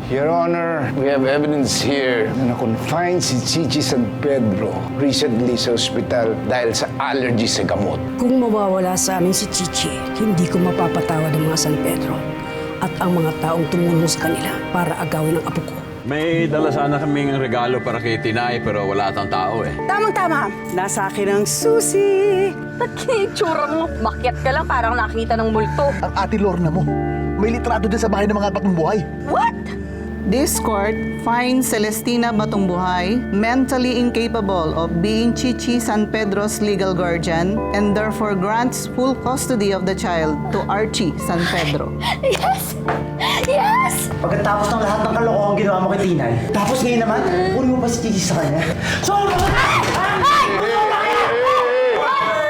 Your Honor, we have evidence here na na-confine si Chichi San Pedro recently sa ospital dahil sa allergy sa gamot. Kung mawawala sa amin si Chichi, hindi ko mapapatawad ang mga San Pedro at ang mga taong tumulong sa kanila para agawin ang apo ko. May dala sana kaming regalo para kay Tinay pero wala atang tao eh. Tamang-tama! Nasa akin ang susi! Ba't kinitsura mo? Makyat ka lang parang nakita ng multo. Ang ate Lorna mo, may litrato din sa bahay ng mga batong buhay. What? This court finds Celestina Batongbuhay mentally incapable of being Chichi San Pedro's legal guardian and therefore grants full custody of the child to Archie San Pedro. Yes! Yes! Pagkatapos ng lahat ng kalokohan ginawa mo kay Tinay, tapos ngayon naman, kunin mo pa si Chichi sa kanya. So,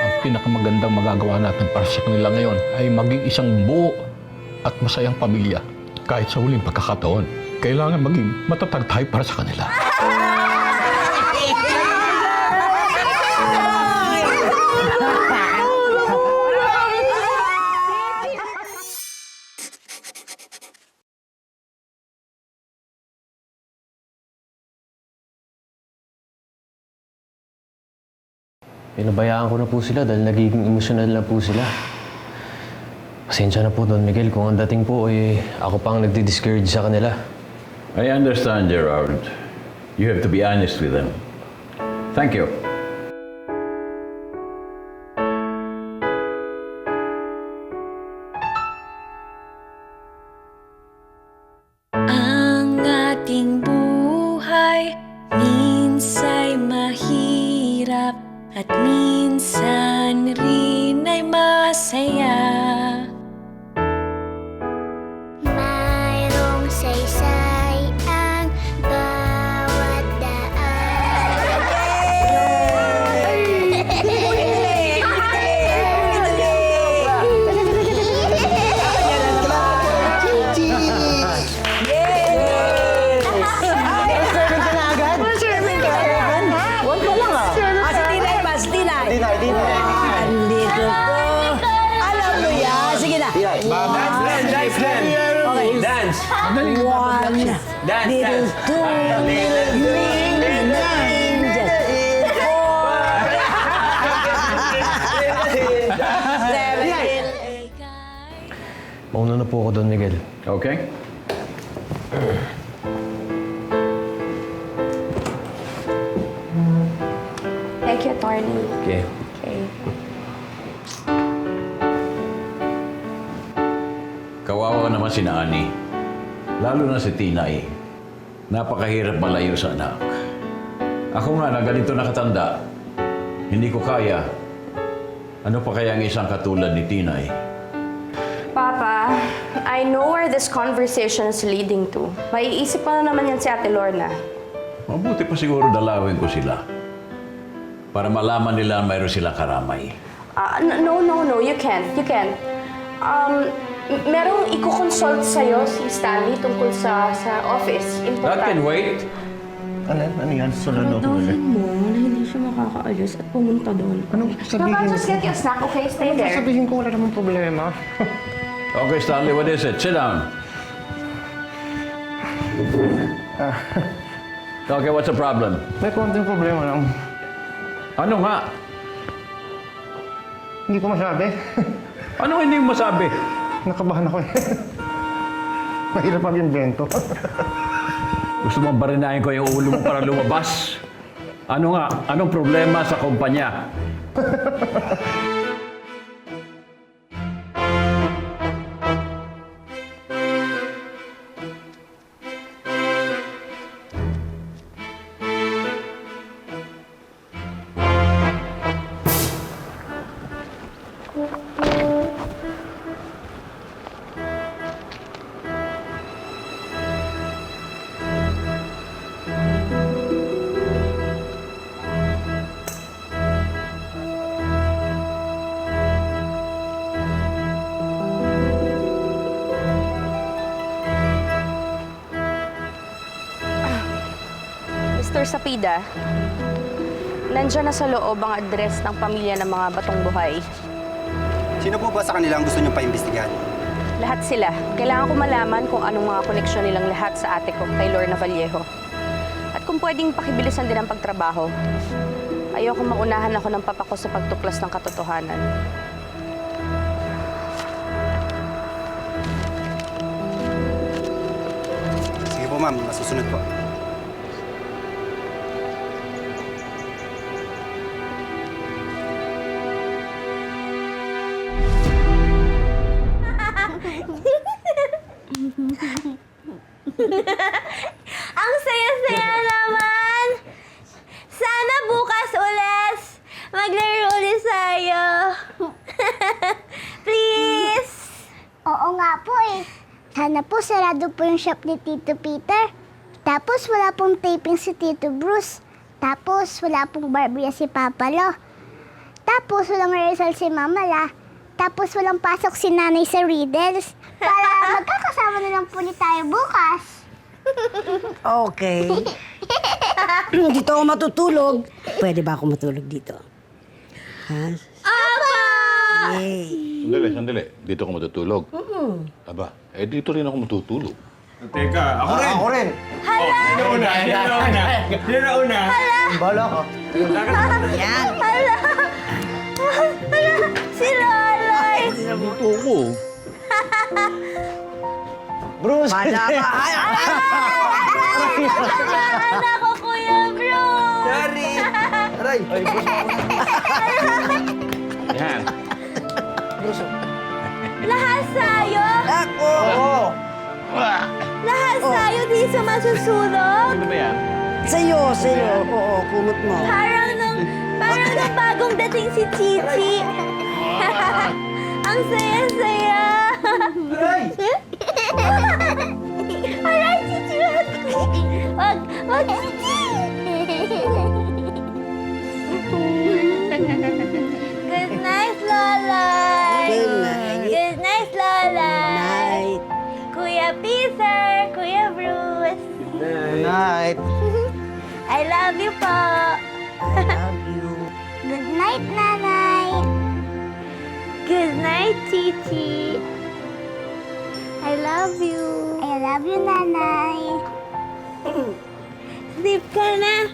Ang pinakamagandang magagawa natin para sa kanila ngayon ay maging isang buo at masayang pamilya. Kahit sa huling pagkakataon, kailangan maging matatag tayo para sa kanila. Pinabayaan ko na po sila dahil nagiging emosyonal na po sila. Pasensya na po, Don Miguel, kung ang dating po ako pang nagdi-discourage sa kanila. I understand, Gerard. You have to be honest with them. Thank you. Ang ating buhay minsa'y mahirap at minsan rin ay masaya. Mayroong saysay ang bawat daan. Andito po. Alam mo yan. Sige na. dance! One, little two, little three, nine, just four, seven, eight. Mauna na po ako, Don Miguel. Okay? Thank you, attorney. Okay. Okay. Kawawa naman si Ani. Lalo na si Tinay. Napakahirap malayo sa anak. Ako nga na ganito nakatanda. Hindi ko kaya. Ano pa kaya ang isang katulad ni Tinay? Papa, I know where this conversation is leading to. Maiisip pa na naman yan si Ate Lorna. Mabuti pa siguro dalawin ko sila. Para malaman nila mayroon silang karamay. No, you can't. You can't. Merong i-consult sa'yo si Stanley tungkol sa office. That can wait. Ano yan? Sunod ako ulit. mo na hindi siya makakaalis at pumunta doon. Anong sabihin Papa, mo? just get your snack, okay? Stay there. Sabihin ko, wala namang problema. Okay, Stanley, what is it? Sit down. Okay, what's the problem? May konting problema lang. Ano nga? Hindi ko masabi. Ano hindi mo masabi? Nakabahan ako eh. Mahirap mag-invento. Gusto mong barinahin ko yung ulo mo para lumabas? Ano nga? Anong problema sa kumpanya? Mr. Sapida, nandyan na sa loob ang address ng pamilya ng mga Batong Buhay. Sino po ba sa kanila ang gusto niyong paimbestigahan? Lahat sila. Kailangan ko malaman kung anong mga koneksyon nilang lahat sa ate ko, kay Lorna Vallejo. At kung pwedeng pakibilisan din ang pagtrabaho. Ayoko maunahan ako ng papa ko sa pagtuklas ng katotohanan. Sige po ma'am, masusunod po. Ang saya-saya naman! Sana bukas ulit maglaro ulit tayo. Please! Oo nga po eh. Sana po sarado po yung shop ni Tito Peter. Tapos wala pong taping si Tito Bruce. Tapos wala pong barberya si Papa Lo. Tapos walang rehearsal si Mama La. Tapos walang pasok si Nanay sa Riddles. Para magkakasama na lang po ulit tayo bukas. Okay. Dito ako matutulog. Pwede ba ako matulog dito? Ha? Apa! Yay! Sandali. Dito ako matutulog. Aba, dito rin ako matutulog. Ako rin! Bala ka. Yan! Hala! Si Loloy! Dito ako. Bruce! Bala ka! Anak ko, Kuya Bruce! Sorry! Aray! Ay, Bruce. Yan. Lahat sayo! Oo! Lahat sayo di sa masusunog! Ano ba yan? Sa'yo. Oo, kumot mo. Parang nung bagong dating si Chichi. Ang saya-saya. Aray! Aray, Chichi! Wag, Chichi! Good night, Loloy! Good night. Good night, Loloy! Night. Kuya Peter! Kuya Bruce! Good night! I love you po! I love you. Good night, Nanay! Good night, Chichi! I love you! I love you, Nanay! Sleep ka na!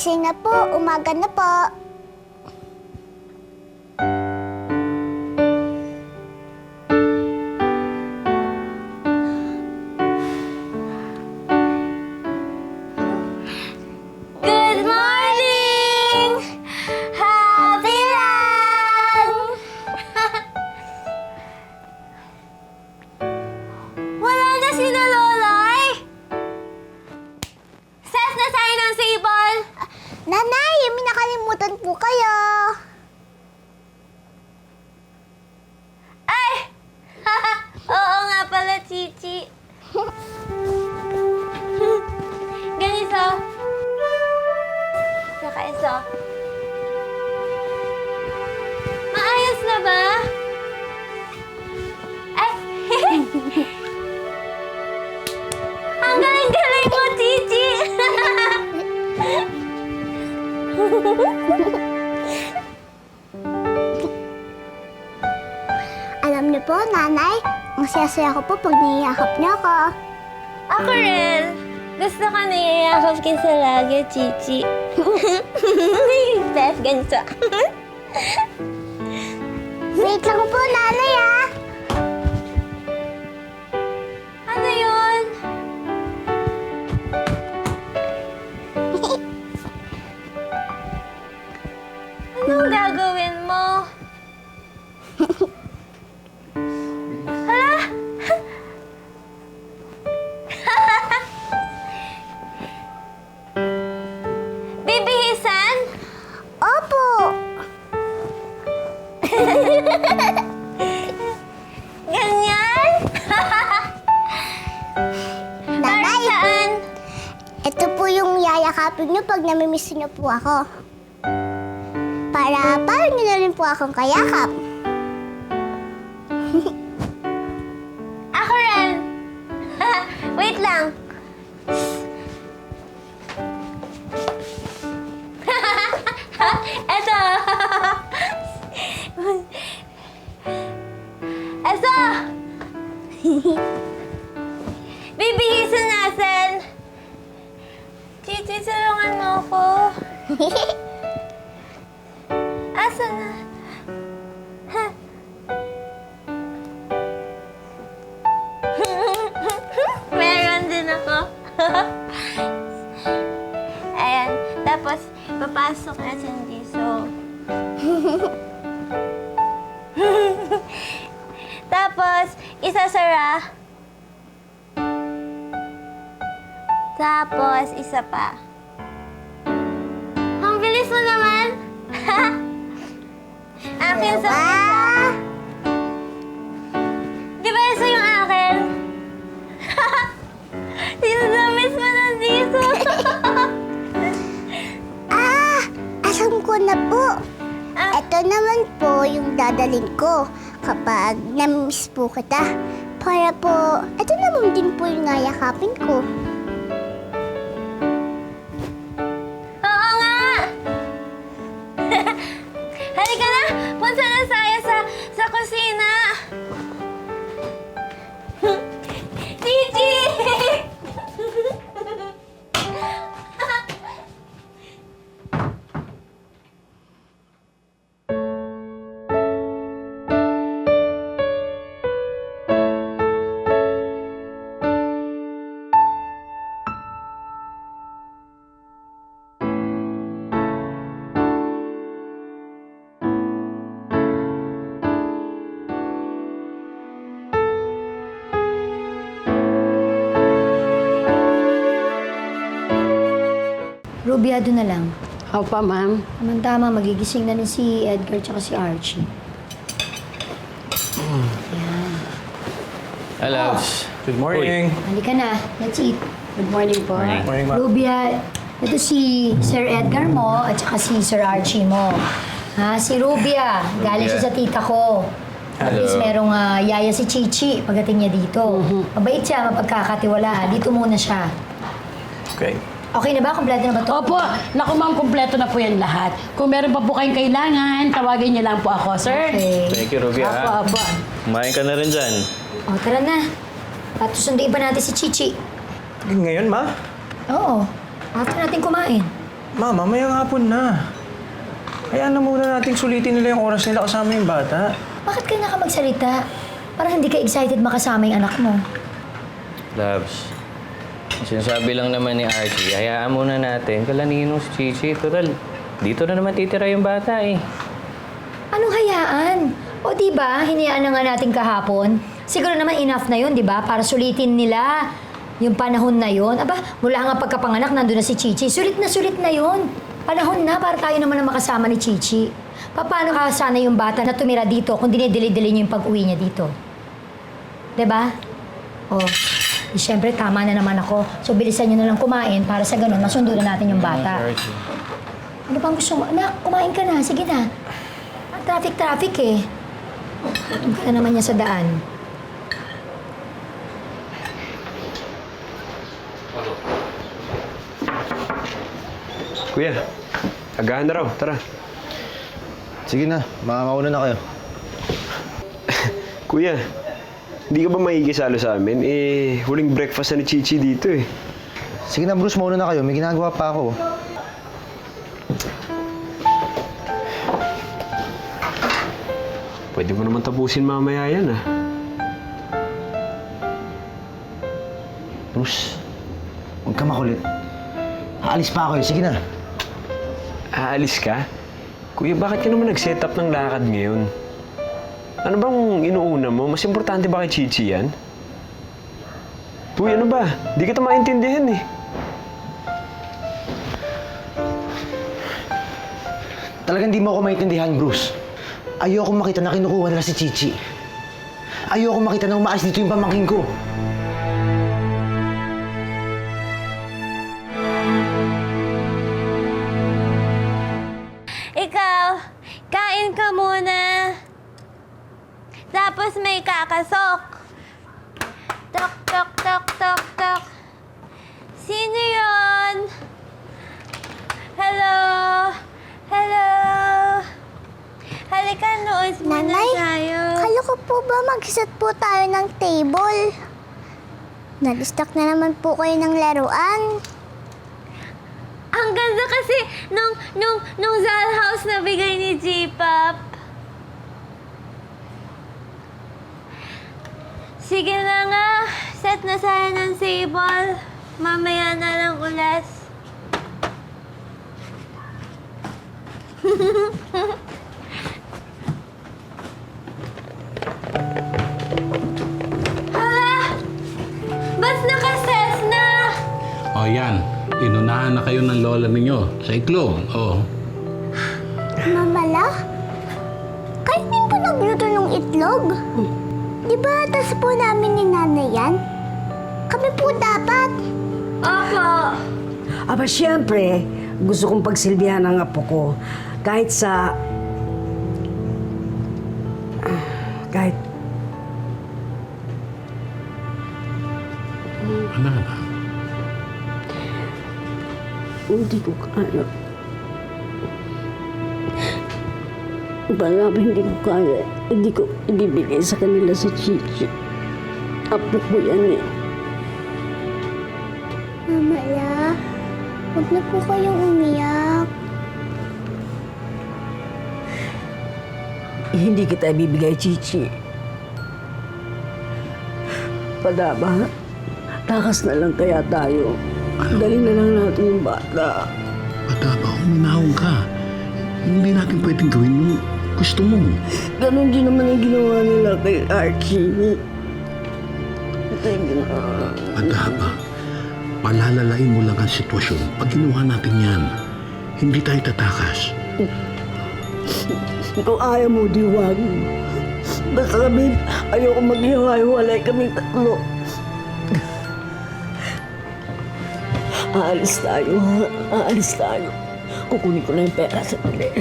Gising na po, umaga na po. Good morning! Happy lang! Wala na si Lolay! Sas na tayo ng sable! Nanay, may nakalimutan po kayo. Ay! Oo nga pala, Chichi. Ganito. Saka isa. Maayos na ba? Ay! Ang galing-galing mo, Chichi! Alam niyo po, Nanay, masaya-saya ko po pag niyayakap niyo ako. Ako rin. Gusto ko niyayakap kita lagi, Chichi. Best, ganito. Wait lang po, Nanay, ah. Ano yun? Anong gagawin mo? Hala? Bibihisan? Opo. Ganyan? Nanay, saan? Ito po yung yayakapin niyo pag namimiss niyo po ako. Para niyo na rin po akong kayakap. Ako rin. Wait lang. Eto. Eto. Bibihisan natin. Chichi, tulungan mo ako. Asa na? Ha? Meron din ako. Ayan. Tapos, papasok natin dito. Tapos, isasara. Tapos, isa pa. Ang bilis mo naman. Akin sa isa. Di ba isa yung akin? Sinadamis mo na dito. Alam ko na po. Ito naman po yung dadalhin ko kapag namimiss po kita. Para po, ito naman din po yung nayakapin ko. Oo nga! Halika na! Punta na tayo sa kusina! Gigi! Rubiado na lang. Opo, ma'am. Tama, magigising na rin si Edgar tsaka si Archie. Yan. Hello. Good morning. Halika na. Let's eat. Good morning po. Morning, ma. Rubia, ito si Sir Edgar mo at saka si Sir Archie mo. Ha, si Rubia, galing siya sa tita ko. At least merong yaya si Chichi pagdating niya dito. Mabait siya, mapagkakatiwalaan. Dito muna siya. Okay. Okay na ba? Kompleto na ba ito? Opo, naku ma'am, kumpleto na po yan lahat. Kung meron pa po kayong kailangan, tawagin niyo lang po ako, sir. Okay. Thank you, Ruby. Opo. Kumain ka na rin dyan. O, tara na. At susunduin pa natin si Chichi. Ngayon, ma? Oo. After natin kumain. Ma, mamayang hapon na. Kaya na muna nating sulitin nila yung oras nila kasama yung bata. Bakit kanya ka magsalita? Parang hindi ka excited makasama yung anak mo. Labs, sinasabi lang naman ni Archie, hayaan muna natin kalaninong si Chichi. Total, dito na naman titira yung bata eh. Anong hayaan? O di ba, hinayaan na nga natin kahapon. Siguro naman enough na yun, di ba? Para sulitin nila yung panahon na yun. Aba, mula nga pagkapanganak, nandun na si Chichi. Sulit na yun. Panahon na para tayo naman na makasama ni Chichi. Paano ka sana yung bata na tumira dito kung dinidili-dili niyo yung pag-uwi niya dito? Diba? O, siyempre tama na naman ako. So, bilisan niyo na lang kumain para sa ganun, masundo na natin yung bata. Ano pang gusto mo? Anak, kumain ka na. Sige na. Traffic eh. Doon ka na naman niya sa daan. Kuya, agahan na raw. Tara. Sige na, mauna na kayo. Kuya, hindi ka ba makikisalo sa amin? Huling breakfast na ni Chichi dito eh. Sige na, Bruce, mauna na kayo. May ginagawa pa ako. Pwede mo naman tapusin mamaya yan ah. Bruce, huwag ka makulit. Aalis pa ako eh. Sige na. Aalis ka? Kuya, bakit ka naman nag-set up ng lakad ngayon? Ano bang inuuna mo? Mas importante ba kay Chichi yan? Uy, ano ba? Di kita maintindihan eh. Talagang di mo ako maintindihan, Bruce. Ayoko makita na kinukuha nila si Chichi. Ayoko makita na umaayos dito yung pamangkin ko. Ikaw, kain ka muna. Tapos may kakasok. Tok, tok, tok, tok, tok. Sino yon? Hello? Hello? Halika, nood muna tayo. Kala ko po ba mag-set po tayo ng table? Nalistak na naman po kayo ng laruan. Ang ganda kasi nung Zal House na bigay ni J-Pop. Sige na nga, set na tayo ng table. Mamaya na lang ulas. Hala! Ba't nakases na? O yan, inunahan na kayo ng lola ninyo sa iklog. O. Mamala? Kayo din po nagluto ng itlog? Di ba atas po namin ni nanay yan? Kami po dapat. Opo. Aba, siyempre, gusto kong pagsilbihan ang apo ko. Kahit sa... kahit... Ano ba? Hindi ko kaya. Baka hindi ko kaya. Hindi ko ibibigay sa kanila si Chichi. Apo ko yan eh. Mamala, huwag na po kayong umiyak. Hindi kita ibibigay, Chichi. Padaba, takas na lang kaya tayo. Dali na lang natin yung bata. Pataba, uminahon ka. Hindi natin pwedeng gawin yung gusto mo. Ganon din naman ang ginawa nila kay Archie. Pataba, palalalain mo lang ang sitwasyon. Pag ginawa natin yan, hindi tayo tatakas. Kung ayaw mo, di wag. Basta kami, ayoko maghiwalay kaming tatlo. Aalis tayo, ha? Aalis tayo. Kukunin ko na yung pera sa tali.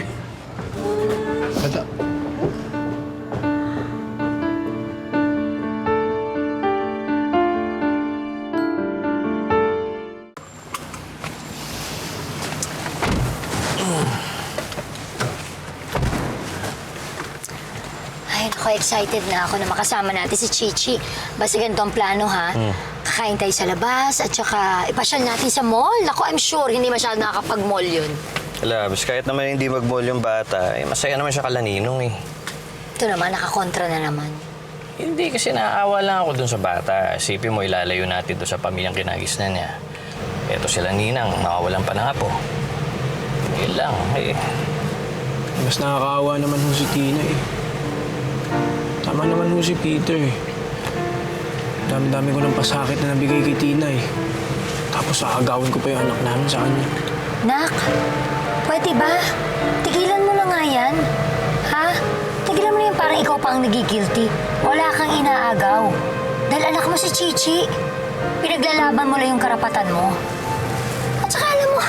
Ay, naku, excited na ako na makasama natin si Chichi. Basta ganito ang plano, ha? Kakain tayo sa labas at saka ipasyal natin sa mall. Naku, I'm sure hindi masyado nakakapag-mall yun. Labs, kahit naman hindi mag-mall yung bata, masaya naman siya kalaninong eh. Ito naman, nakakontra na naman. Hindi, kasi naaawa lang ako dun sa bata. Isipin mo, ilalayo natin doon sa pamilyang kinagis na niya. Eto sila ninang, mawawalan pa ng apo. Yun lang, eh. Mas nakakaawa naman ho si Tina eh. Tama naman ho si Peter eh. Dami-dami ko ng pasakit na nabigay kay Tina eh. Tapos aagawin ko pa yung anak namin sa kanya. Nak, pwede ba? Tigilan mo na nga yan. Ha? Tigilan mo na yan parang ikaw pa ang nagigilty. Wala kang inaagaw. Dahil anak mo si Chichi. Pinaglalaban mo lang yung karapatan mo. At saka alam mo,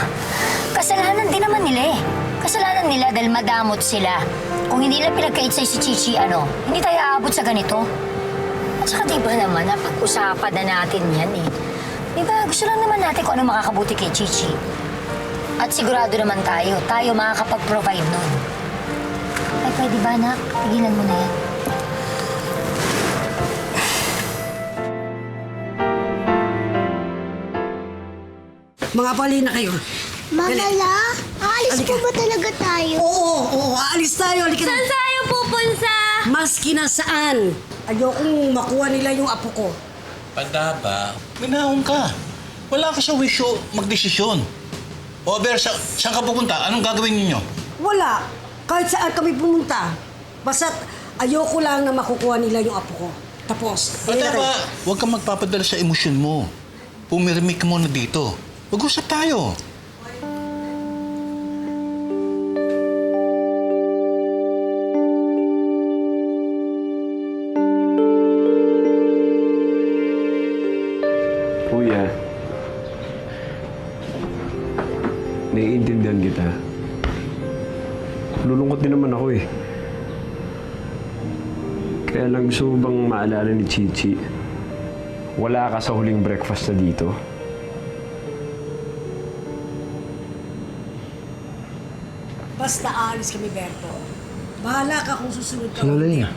kasalanan din naman nila eh. Kasalanan nila dahil madamot sila. Kung hindi nila pinagkait sa'yo si Chichi, hindi tayo aabot sa ganito. At saka diba naman, napag-usapan na natin yan eh. Diba, gusto lang naman natin kung ano makakabuti kay Chichi. At sigurado naman tayo makakapag-provide nun. Ay, pwede ba, anak? Tigilan mo na yan. Mga pali na kayo. Mamala, aalis po ba talaga tayo? Oo, aalis tayo. Halika na. Saan tayo pupunta? Maski na saan. Ayokong makuha nila yung apo ko. Padaba, minahon ka. Wala ka sa wisyo magdesisyon. O, Ber, saan ka pupunta? Anong gagawin ninyo? Wala. Kahit saan kami pumunta. Basta't ayoko lang na makukuha nila yung apo ko. Tapos. Padaba, huwag kang magpapadala sa emosyon mo. Pumirmi ka muna dito. Mag-usap tayo. Kuya, naiintindihan kita. Lulungkot din naman ako eh. Kaya lang gusto mo bang maalala ni Chichi, wala ka sa huling breakfast na dito? Basta aalis kami, Berto. Bahala ka kung susunod ka. Sandali na.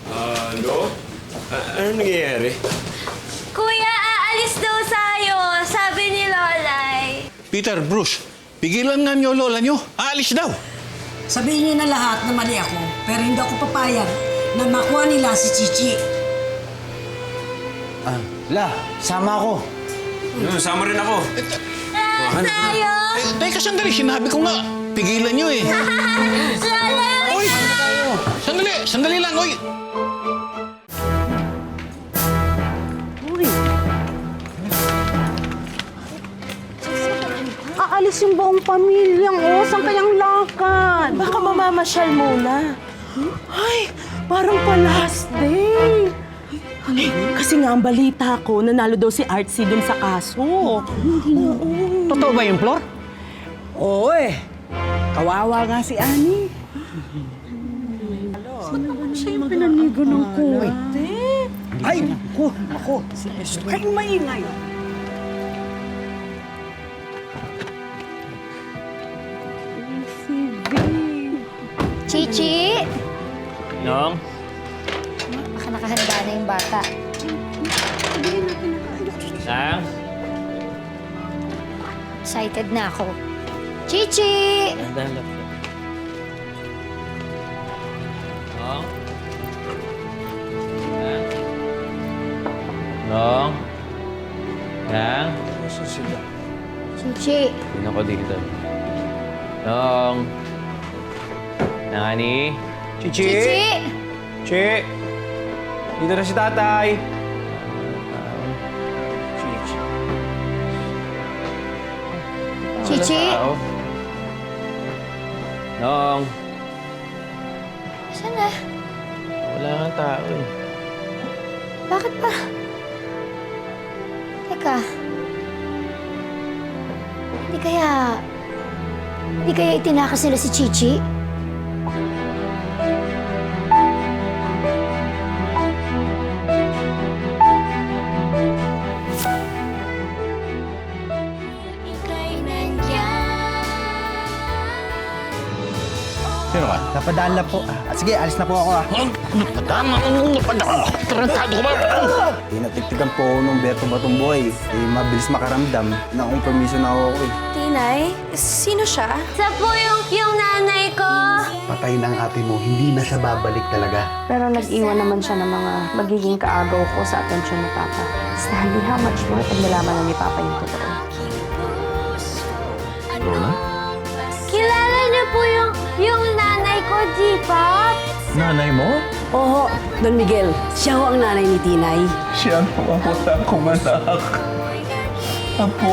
Ano? Ano nangyayari? Kuya, aalis daw tayo, sabi ni Lolay. Peter, Bruce, pigilan nga niyo lola niyo. Aalis daw. Sabihin niyo na lahat na mali ako, pero hindi ako papayag na makuha nila si Chichi. Sama ako. Sama rin ako. Tayo! Teka, sandali. Sinabi ko nga, pigilan niyo eh. Lolay! Oy! Sandali lang, oy! Aalis yung buong pamilyang, saan kayang lakad? Baka mamamasyal muna. Ay, parang pa-last day. Kasi nga ang balita ko, nanalo daw si Artsy dun sa kaso. Totoo ba yung Flor? Oo eh. Kawawa nga si Ani. Ba't naman siya yung pinanigo ng korte? Ay, ako. Kahit maingay. Chichi! Nong? Baka nakahanda na yung bata. Sang? Excited na ako. Chichi! Nong? Nong? Yang? Chichi! Tingnan ko dito. Nong? Nani? Chichi? Chichi! Che! Dito na si tatay. Chichi! Nong? Saan na? Wala nga tao eh. Bakit pa? Teka. Hindi kaya itinakas nila si Chichi? Ika'y nandyan Napadaan lang po. Sige, alis na po ako Tarantado ka ba? Tinatigtigan po ako ng Beto Batumboy. Mabilis makaramdam. Na-confirmation na ako Tinay, sino siya? Sa po yung nanay ko. Patay ng ate mo, hindi na siya babalik talaga. Pero nag-iwan naman siya ng mga magiging kaagaw ko sa atensyon ni Papa. Stanley, how much more pag nalaman na ni Papa yung totoo? Lorna? Kilala niyo po yung nanay ko, G-Pop? Nanay mo? Oho, Don Miguel, siya ho ang nanay ni Tinay. Siya po ang utang kong anak. Apo.